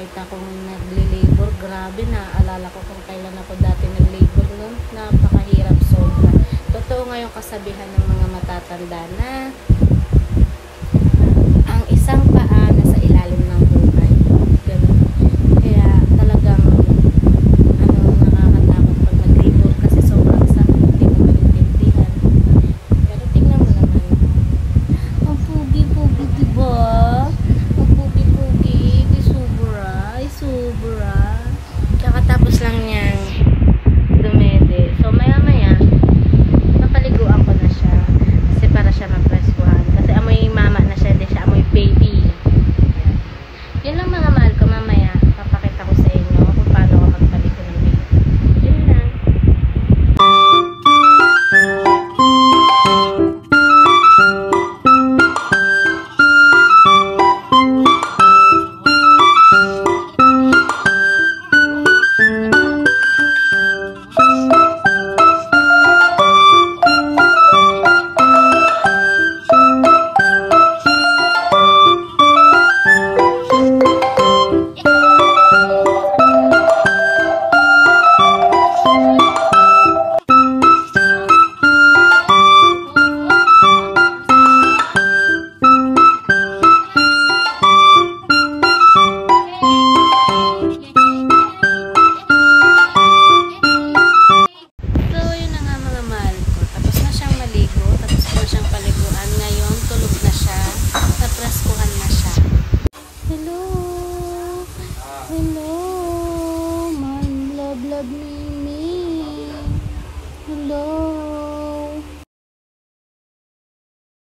nakita kong nagle-labor, grabe na, alala ko kung kailan ako dati nag-labor nun, napakahirap sobra. Totoo nga yung kasabihan ng mga matatanda na ang isang paa nasa ilalim ng buhay. Ganun. Kaya talagang nakakatakot pag nag-labor kasi sobrang sakit, hindi mo maintindihan. Pero tingnan mo naman, ang pugi-pugi, diba? Sobra. Kakatapos lang niyang dumede. So, maya-maya, napaliguan ko na siya. Kasi para siya mapreskuhan. Kasi amoy mama na siya, hindi siya amoy baby. Yan lang mga mahal ko. Mamaya, papakita ko sa inyo kung paano ako magpaligo ng baby. Yun lang. Hello, my love, Mimi. Hello.